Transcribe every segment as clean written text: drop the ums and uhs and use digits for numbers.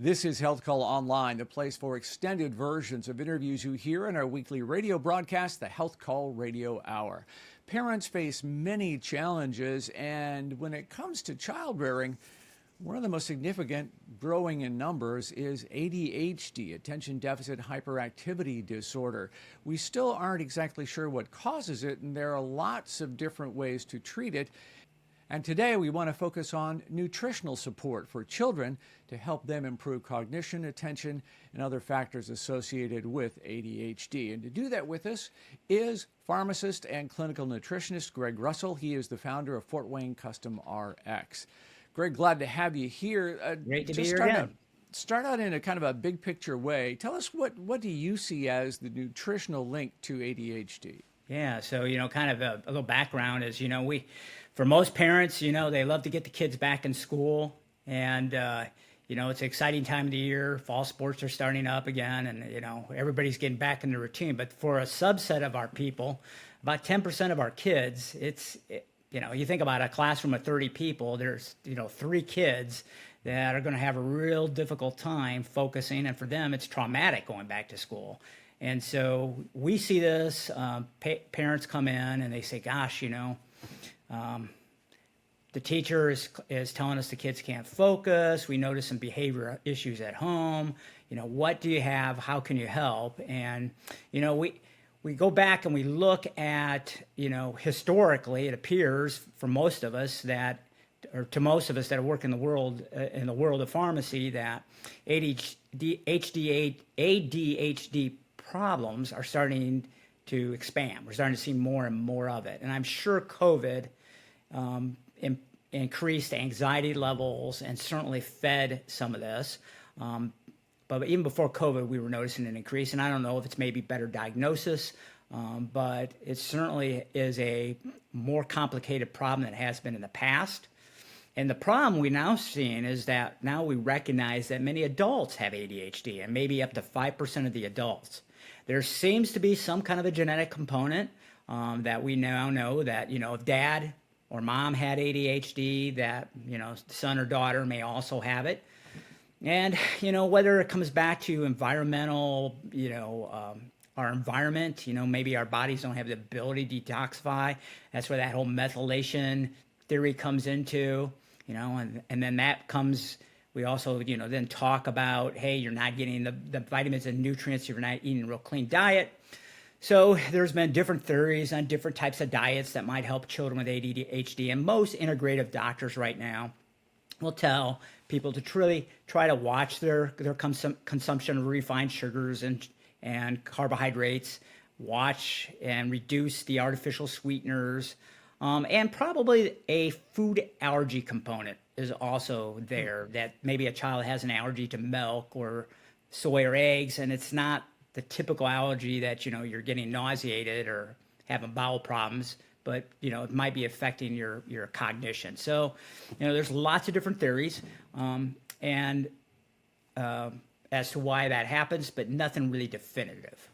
This is HealthCall Online, the place for extended versions of interviews you hear in our weekly radio broadcast, the HealthCall Radio Hour. Parents face many challenges, and when it comes to child rearing, one of the most significant, growing in numbers, is ADHD, attention deficit hyperactivity disorder. We still aren't exactly sure what causes it, and there are lots of different ways to treat it. And today we want to focus on nutritional support for children to help them improve cognition, attention, and other factors associated with ADHD. And to do that with us is pharmacist and clinical nutritionist Gregg Russell. He is the founder of Fort Wayne Custom RX. Greg, glad to have you here. Great to be here again. Start out in a kind of a big picture way. Tell us what do you see as the nutritional link to ADHD? Yeah, so, kind of a little background is, for most parents, they love to get the kids back in school. And, it's an exciting time of the year. Fall sports are starting up again. And, everybody's getting back in the routine. But for a subset of our people, about 10% of our kids, you think about a classroom of 30 people, there's, 3 kids that are going to have a real difficult time focusing. And for them, it's traumatic going back to school. And so we see this, parents come in and they say, gosh, the teacher is telling us the kids can't focus. We notice some behavior issues at home. What do you have? How can you help? And, we go back and we look at, historically, it appears for most of us that, or to most of us that work in the world of pharmacy, that ADHD problems are starting to expand. We're starting to see more and more of it. And I'm sure COVID increased anxiety levels and certainly fed some of this. But even before COVID, we were noticing an increase. And I don't know if it's maybe better diagnosis, but it certainly is a more complicated problem than it has been in the past. And the problem we're now seeing is that now we recognize that many adults have ADHD, and maybe up to 5% of the adults. There seems to be some kind of a genetic component that we now know that, if dad or mom had ADHD, that, son or daughter may also have it. And, whether it comes back to environmental, our environment, maybe our bodies don't have the ability to detoxify. That's where that whole methylation theory comes into, and then that comes. We also, then talk about, hey, you're not getting the vitamins and nutrients, you're not eating a real clean diet. So there's been different theories on different types of diets that might help children with ADHD. And most integrative doctors right now will tell people to truly try to watch their consumption of refined sugars and carbohydrates, watch and reduce the artificial sweeteners, and probably a food allergy component is also there, that maybe a child has an allergy to milk or soy or eggs, and it's not the typical allergy that, you're getting nauseated or having bowel problems, but, it might be affecting your cognition. So, there's lots of different theories as to why that happens, but nothing really definitive.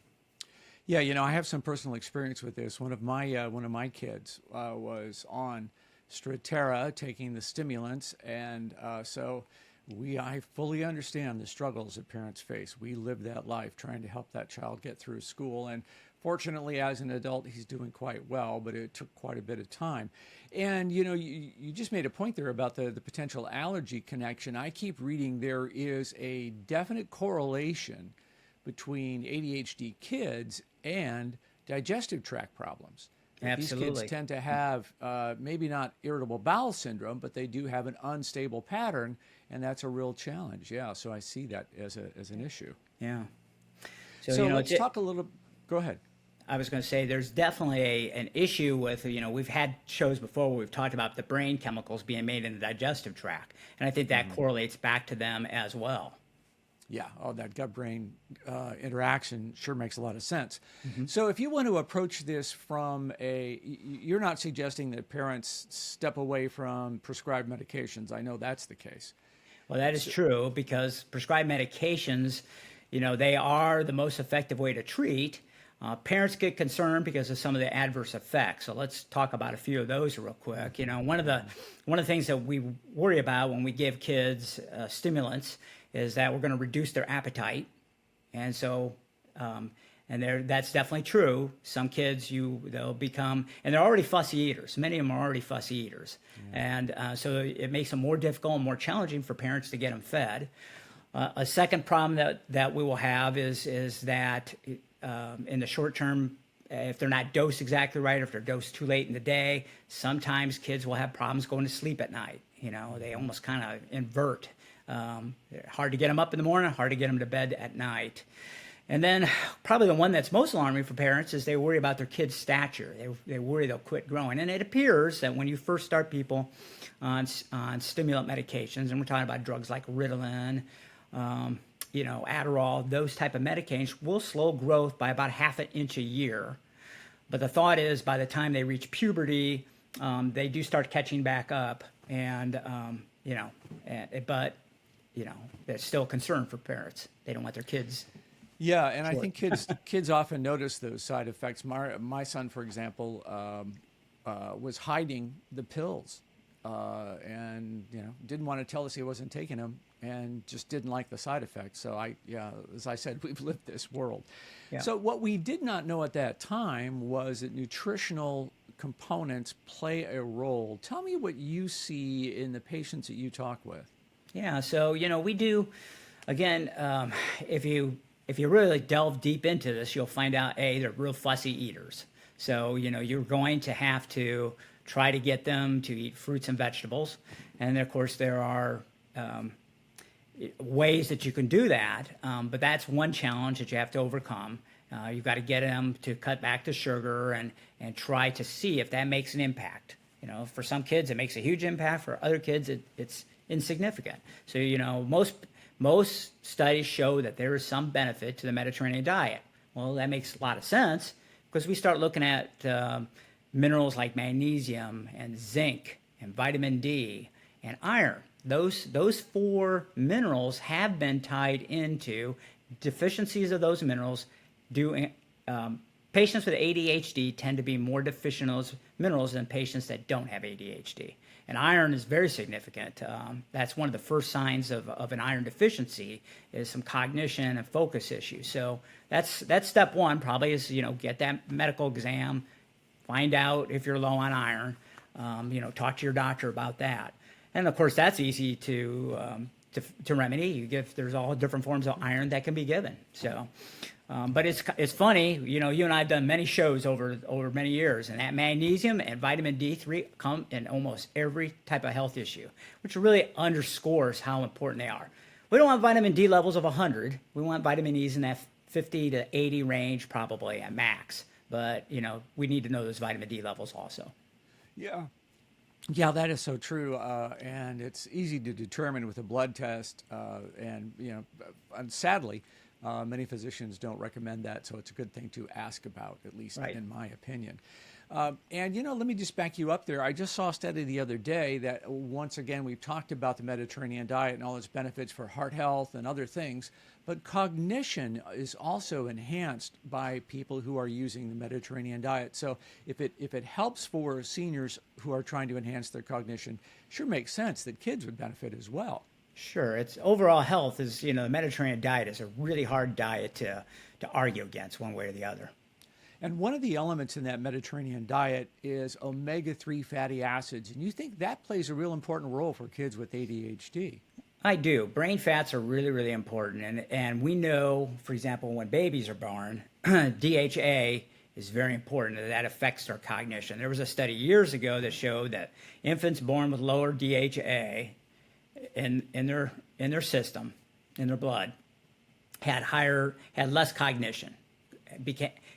Yeah, I have some personal experience with this. One of my kids was on Strattera, taking the stimulants, and so I fully understand the struggles that parents face. We live that life trying to help that child get through school, and fortunately, as an adult, he's doing quite well, but it took quite a bit of time. And, you just made a point there about the potential allergy connection. I keep reading there is a definite correlation between ADHD kids and digestive tract problems. Absolutely. These kids tend to have maybe not irritable bowel syndrome, but they do have an unstable pattern, and that's a real challenge. Yeah, so I see that as an issue. Yeah. So let's talk a little. Go ahead. I was going to say there's definitely an issue with, we've had shows before where we've talked about the brain chemicals being made in the digestive tract, and I think that correlates back to them as well. Yeah, that gut-brain interaction sure makes a lot of sense. Mm-hmm. So if you want to approach this from you're not suggesting that parents step away from prescribed medications. I know that's the case. Well, that is true, because prescribed medications, they are the most effective way to treat. Parents get concerned because of some of the adverse effects. So let's talk about a few of those real quick. One of the things that we worry about when we give kids stimulants is that we're going to reduce their appetite. And so, that's definitely true. Some kids, they'll become, and they're already fussy eaters. Many of them are already fussy eaters. And so it makes them more difficult and more challenging for parents to get them fed. A second problem that we will have is that in the short term, if they're not dosed exactly right, if they're dosed too late in the day, sometimes kids will have problems going to sleep at night. They almost kind of invert. Hard to get them up in the morning, hard to get them to bed at night. And then probably the one that's most alarming for parents is they worry about their kids' stature. They worry they'll quit growing. And it appears that when you first start people on stimulant medications, and we're talking about drugs like Ritalin, Adderall, those type of medications will slow growth by about 1/2 inch a year. But the thought is by the time they reach puberty, they do start catching back up. And, it's still a concern for parents. They don't want their kids. Yeah, and I think kids often notice those side effects. My son, for example, was hiding the pills and didn't want to tell us he wasn't taking them, and just didn't like the side effects. So as I said, we've lived this world. Yeah. So what we did not know at that time was that nutritional components play a role. Tell me what you see in the patients that you talk with. Yeah, so we do. Again, if you really delve deep into this, you'll find out they're real fussy eaters. So you're going to have to try to get them to eat fruits and vegetables, and of course there are ways that you can do that, but that's one challenge that you have to overcome. You've got to get them to cut back the sugar and try to see if that makes an impact. For some kids it makes a huge impact. For other kids it's insignificant. So most studies show that there is some benefit to the Mediterranean diet. Well, that makes a lot of sense because we start looking at minerals like magnesium and zinc and vitamin D and iron. Those 4 minerals have been tied into deficiencies of those minerals. Patients with ADHD tend to be more deficient in those minerals than patients that don't have ADHD. And iron is very significant. That's one of the first signs of an iron deficiency is some cognition and focus issues. So that's step one, probably is, get that medical exam, find out if you're low on iron, talk to your doctor about that. And of course, that's easy to remedy. There's all different forms of iron that can be given. So, but it's funny, you and I have done many shows over many years, and that magnesium and vitamin D3 come in almost every type of health issue, which really underscores how important they are. We don't want vitamin D levels of 100. We want vitamin E's in that 50 to 80 range, probably at max. But we need to know those vitamin D levels also. Yeah. Yeah, that is so true, and it's easy to determine with a blood test, and sadly, many physicians don't recommend that, so it's a good thing to ask about, at least in my opinion. And let me just back you up there. I just saw a study the other day that, once again, we've talked about the Mediterranean diet and all its benefits for heart health and other things, but cognition is also enhanced by people who are using the Mediterranean diet. So if it helps for seniors who are trying to enhance their cognition, sure makes sense that kids would benefit as well. Sure. It's overall health is, the Mediterranean diet is a really hard diet to argue against one way or the other. And one of the elements in that Mediterranean diet is omega-3 fatty acids. And you think that plays a real important role for kids with ADHD? I do. Brain fats are really, really important. And we know, for example, when babies are born, DHA is very important, and that affects their cognition. There was a study years ago that showed that infants born with lower DHA in their system, in their blood, had less cognition,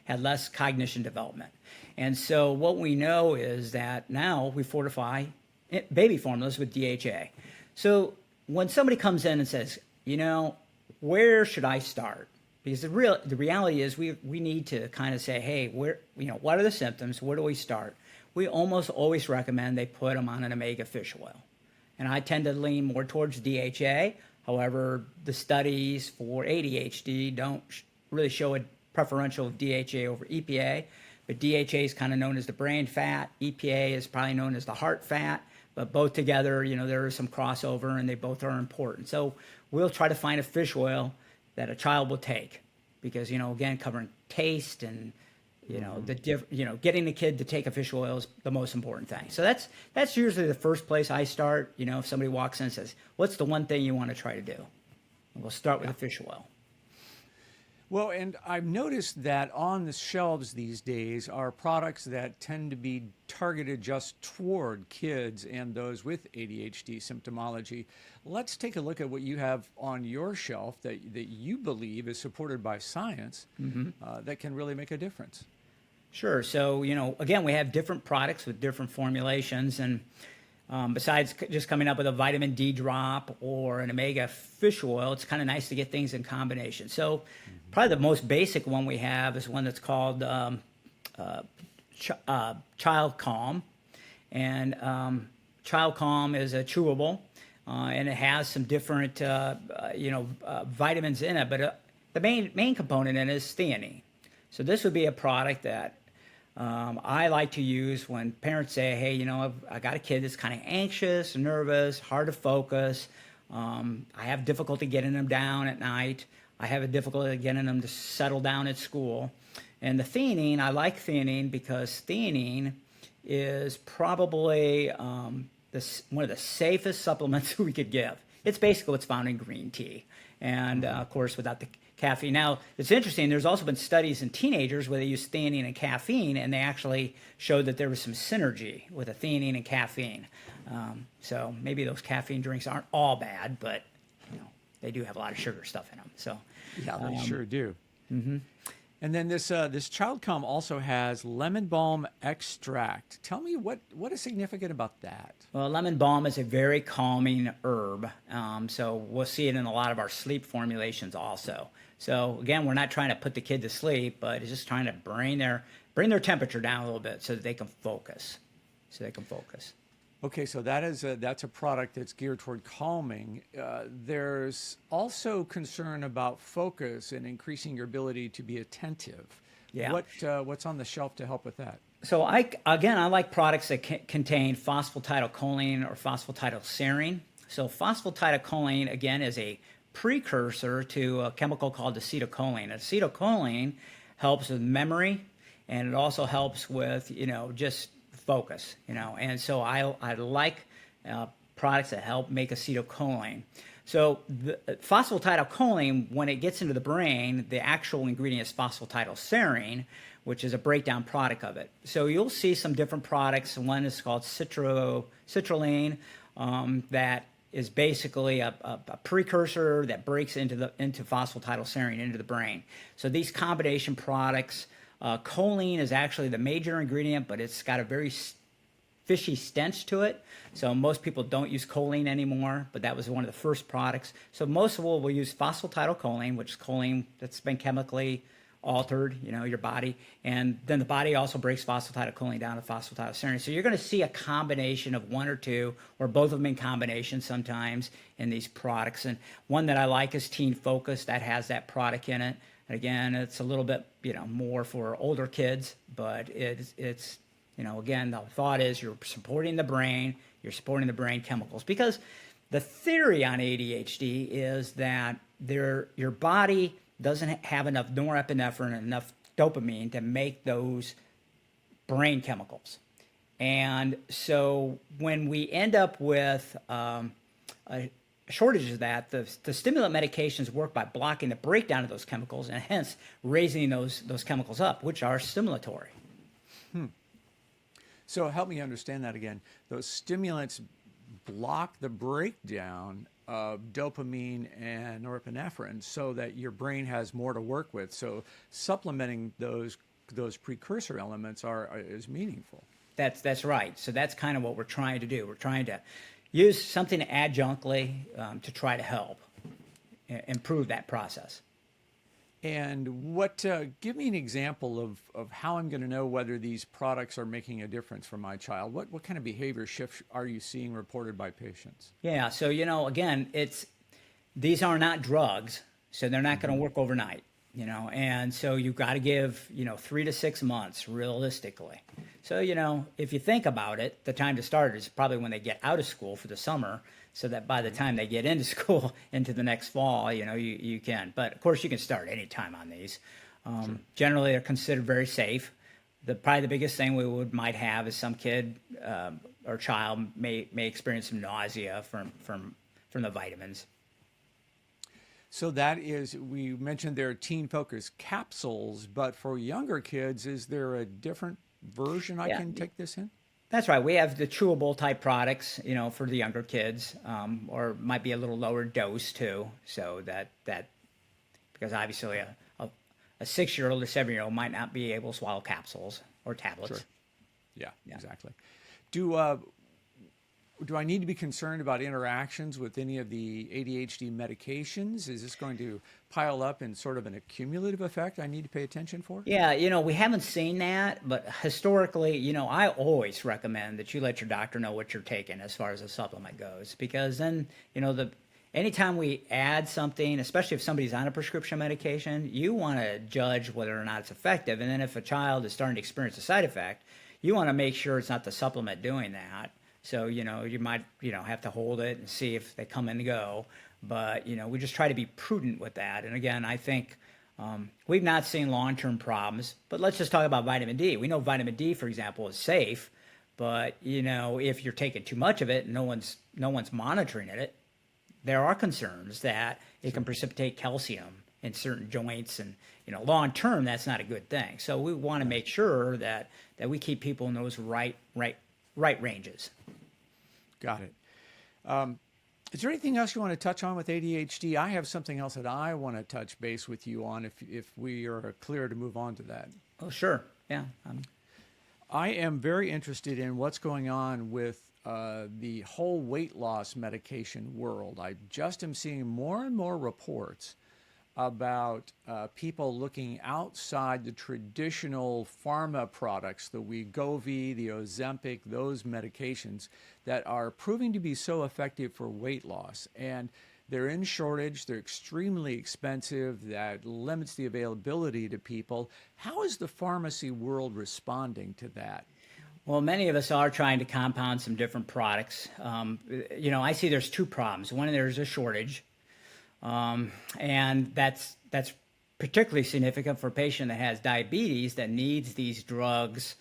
had less cognition development. And so what we know is that now we fortify baby formulas with DHA. So when somebody comes in and says, where should I start? Because the reality is we need to kind of say, hey, what are the symptoms? Where do we start? We almost always recommend they put them on an omega fish oil. And I tend to lean more towards DHA. However, the studies for ADHD don't really show a preferential DHA over EPA. But DHA is kind of known as the brain fat. EPA is probably known as the heart fat. but both together, there is some crossover and they both are important. So we'll try to find a fish oil that a child will take because, again, covering taste and, getting the kid to take a fish oil is the most important thing. So that's usually the first place I start. If somebody walks in and says, what's the one thing you want to try to do? And we'll start with the fish oil. Well, and I've noticed that on the shelves these days are products that tend to be targeted just toward kids and those with ADHD symptomology. Let's take a look at what you have on your shelf that you believe is supported by science that can really make a difference. Sure. So, again, we have different products with different formulations. And besides just coming up with a vitamin D drop or an omega fish oil, it's kind of nice to get things in combination. So probably the most basic one we have is one that's called Child Calm. And Child Calm is a chewable, and it has some different, vitamins in it. But the main component in it is theanine. So this would be a product that I like to use when parents say, hey, I got a kid that's kind of anxious, nervous, hard to focus. I have difficulty getting them down at night. I have a difficulty getting them to settle down at school. And the theanine, I like theanine because theanine is probably one of the safest supplements we could give. It's basically what's found in green tea. And of course, without the caffeine. Now, it's interesting, there's also been studies in teenagers where they use theanine and caffeine, and they actually showed that there was some synergy with the theanine and caffeine. So maybe those caffeine drinks aren't all bad, but they do have a lot of sugar stuff in them. So yeah, they sure do. And then this Child Calm also has lemon balm extract. Tell me what is significant about that? Well, lemon balm is a very calming herb. So we'll see it in a lot of our sleep formulations also. So again, we're not trying to put the kid to sleep, but it's just trying to bring their temperature down a little bit so that they can focus. Okay, so that's a product that's geared toward calming. There's also concern about focus and increasing your ability to be attentive. Yeah. What's on the shelf to help with that? So I like products that contain phosphatidylcholine or phosphatidylserine. So phosphatidylcholine, again, is a precursor to a chemical called acetylcholine. Acetylcholine helps with memory, and it also helps with, just focus, and so I like products that help make acetylcholine. So the phosphatidylcholine, when it gets into the brain, the actual ingredient is phosphatidylserine, which is a breakdown product of it. So you'll see some different products. One is called citrulline, that is basically a precursor that breaks into phosphatidylserine into the brain. So these combination products. Choline is actually the major ingredient, but it's got a very fishy stench to it. So most people don't use choline anymore, but that was one of the first products. So most of all, we'll use phosphatidylcholine, which is choline that's been chemically altered, your body. And then the body also breaks phosphatidylcholine down to phosphatidylserine. So you're going to see a combination of one or two, or both of them in combination sometimes in these products. And one that I like is Teen Focus, that has that product in it. Again, it's a little bit, more for older kids, but it's again, the thought is you're supporting the brain chemicals. Because the theory on ADHD is that your body doesn't have enough norepinephrine and enough dopamine to make those brain chemicals. And so when we end up with shortage of that, the stimulant medications work by blocking the breakdown of those chemicals and hence raising those chemicals up, which are stimulatory. So help me understand that again. Those stimulants block the breakdown of dopamine and norepinephrine so that your brain has more to work with. So supplementing those precursor elements is meaningful. That's right. So that's kind of what we're trying to do. We're trying to use something adjunctly to try to help improve that process. And give me an example of how I'm going to know whether these products are making a difference for my child. What kind of behavior shifts are you seeing reported by patients? Yeah, so again, these are not drugs, so they're not going to work overnight. And so you've got to give, 3 to 6 months realistically. So, if you think about it, the time to start is probably when they get out of school for the summer, so that by the time they get into school into the next fall, you can. But of course, you can start any time on these. Sure. Generally, they're considered very safe. Probably the biggest thing we might have is some kid or child may experience some nausea from the vitamins. So that is, we mentioned there are teen-focused capsules, but for younger kids, is there a different version I can take this in? That's right. We have the chewable type products, for the younger kids, or might be a little lower dose too. So that because obviously a 6-year-old or 7-year-old might not be able to swallow capsules or tablets. Sure. Yeah, exactly. Do I need to be concerned about interactions with any of the ADHD medications? Is this going to pile up in sort of an accumulative effect I need to pay attention for? Yeah, we haven't seen that, but historically, I always recommend that you let your doctor know what you're taking as far as a supplement goes, because then, anytime we add something, especially if somebody's on a prescription medication, you want to judge whether or not it's effective. And then if a child is starting to experience a side effect, you want to make sure it's not the supplement doing that. So, you might, have to hold it and see if they come and go. But, we just try to be prudent with that. And again, I think we've not seen long-term problems. But let's just talk about vitamin D. We know vitamin D, for example, is safe. But, if you're taking too much of it and no one's monitoring it, there are concerns that it can precipitate calcium in certain joints. And, long-term, that's not a good thing. So we want to make sure that we keep people in those right ranges. Got it. Is there anything else you want to touch on with ADHD? I have something else that I want to touch base with you on if we are clear to move on to that. Oh, sure. Yeah. I am very interested in what's going on with the whole weight loss medication world. I just am seeing more and more reports about people looking outside the traditional pharma products, the Wegovy, the Ozempic, those medications that are proving to be so effective for weight loss. And they're in shortage, they're extremely expensive, that limits the availability to people. How is the pharmacy world responding to that? Well, many of us are trying to compound some different products. I see there's two problems. One, there's a shortage. And that's particularly significant for a patient that has diabetes that needs these drugs,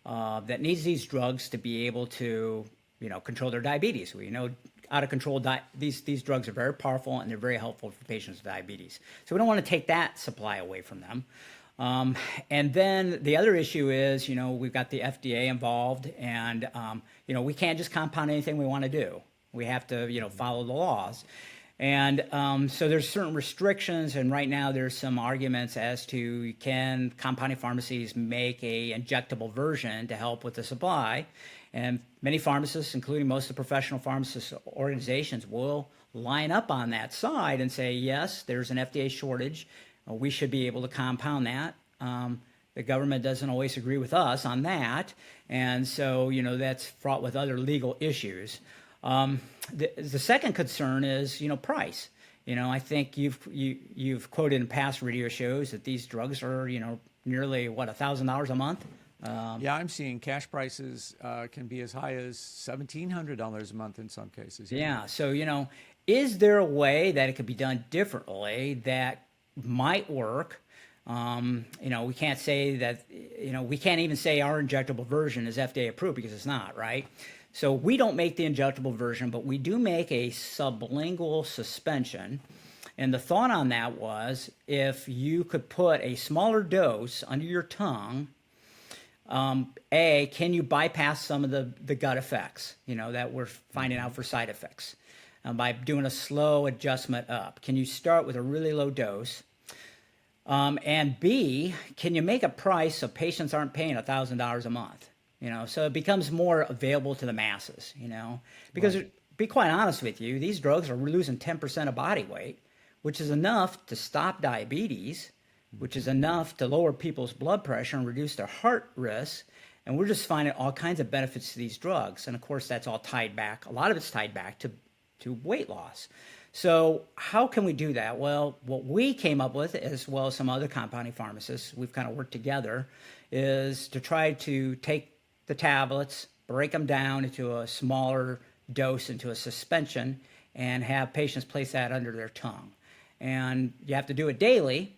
to be able to, control their diabetes. We know out of control, these drugs are very powerful and they're very helpful for patients with diabetes. So we don't want to take that supply away from them. And then the other issue is, we've got the FDA involved and, we can't just compound anything we want to do. We have to, follow the laws. And so there's certain restrictions, and right now there's some arguments as to can compounding pharmacies make a injectable version to help with the supply. And many pharmacists, including most of the professional pharmacist organizations, will line up on that side and say, yes, there's an FDA shortage. We should be able to compound that. The government doesn't always agree with us on that. And so, that's fraught with other legal issues. The second concern is, price. I think you've quoted in past radio shows that these drugs are, nearly $1,000 a month. Yeah, I'm seeing cash prices can be as high as $1,700 a month in some cases. Yeah. So, is there a way that it could be done differently that might work? We can't say that, we can't even say our injectable version is FDA approved because it's not, right? So we don't make the injectable version, but we do make a sublingual suspension. And the thought on that was if you could put a smaller dose under your tongue, can you bypass some of the gut effects, that we're finding out for side effects by doing a slow adjustment up? Can you start with a really low dose? And B, can you make a price so patients aren't paying $1,000 a month? So it becomes more available to the masses, because right. To be quite honest with you, these drugs are losing 10% of body weight, which is enough to stop diabetes, which is enough to lower people's blood pressure and reduce their heart risk. And we're just finding all kinds of benefits to these drugs. And of course, that's all tied back. A lot of it's tied back to weight loss. So how can we do that? Well, what we came up with, as well as some other compounding pharmacists, we've kind of worked together, is to try to take the tablets, break them down into a smaller dose, into a suspension, and have patients place that under their tongue. And you have to do it daily.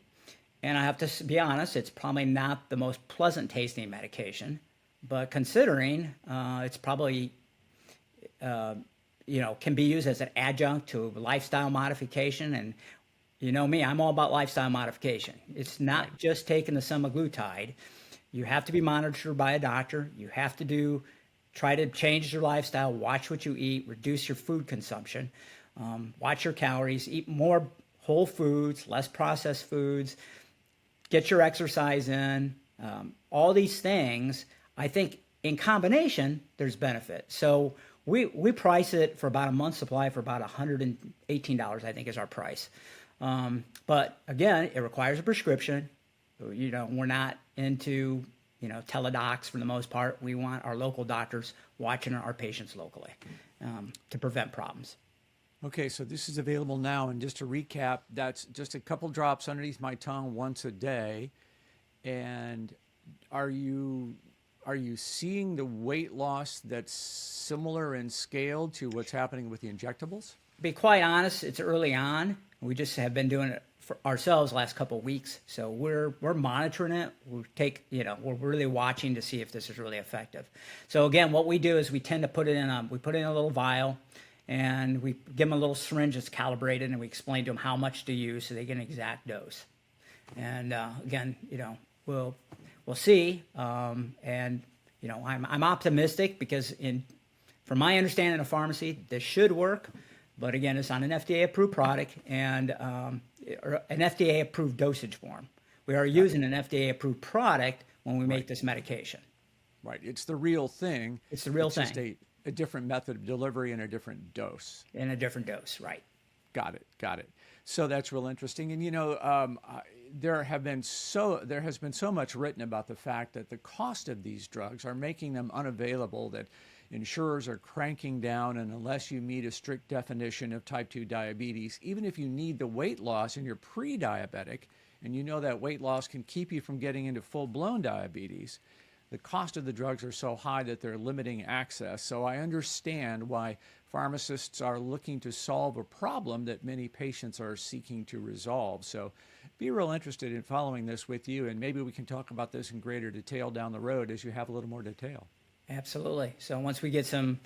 And I have to be honest, it's probably not the most pleasant tasting medication, but considering it's probably can be used as an adjunct to lifestyle modification. And you know me, I'm all about lifestyle modification. It's not just taking the semaglutide. You have to be monitored by a doctor. You have to try to change your lifestyle, watch what you eat, reduce your food consumption, watch your calories, eat more whole foods, less processed foods, get your exercise in. All these things, I think in combination, there's benefit. So we price it for about a month's supply for about $118, I think is our price. But again, it requires a prescription. We're not into, teledocs for the most part. We want our local doctors watching our patients locally to prevent problems. Okay, so this is available now, and just to recap, that's just a couple drops underneath my tongue once a day. And are you seeing the weight loss that's similar in scale to what's happening with the injectables? To be quite honest, it's early on. We just have been doing it for ourselves last couple of weeks, so we're monitoring it. We're really watching to see if this is really effective. So again, what we do is we tend to put it in a little vial, and we give them a little syringe that's calibrated, and we explain to them how much to use so they get an exact dose. And again, we'll see. I'm optimistic because from my understanding of pharmacy, this should work. But again, it's on an FDA-approved product and an FDA-approved dosage form. We are using an FDA-approved product when we make this medication. Right. It's the real thing. It's the real thing. Just a different method of delivery and a different dose. In a different dose, right. Got it. So that's real interesting. And there has been so much written about the fact that the cost of these drugs are making them unavailable, that insurers are cranking down, and unless you meet a strict definition of type 2 diabetes, even if you need the weight loss and you're pre-diabetic, and that weight loss can keep you from getting into full-blown diabetes, the cost of the drugs are so high that they're limiting access. So I understand why pharmacists are looking to solve a problem that many patients are seeking to resolve. So be real interested in following this with you, and maybe we can talk about this in greater detail down the road as you have a little more detail. Absolutely. So once we get some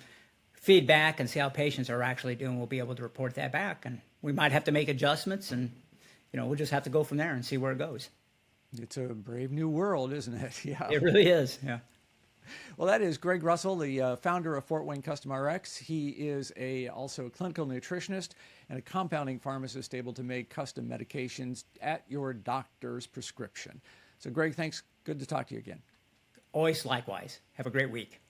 feedback and see how patients are actually doing, we'll be able to report that back, and we might have to make adjustments, and we'll just have to go from there and see where it goes. It's a brave new world, isn't it? Yeah. It really is. Yeah. Well, that is Gregg Russell, the founder of Fort Wayne Custom RX. He is also a clinical nutritionist and a compounding pharmacist able to make custom medications at your doctor's prescription. So, Gregg, thanks. Good to talk to you again. Always likewise. Have a great week.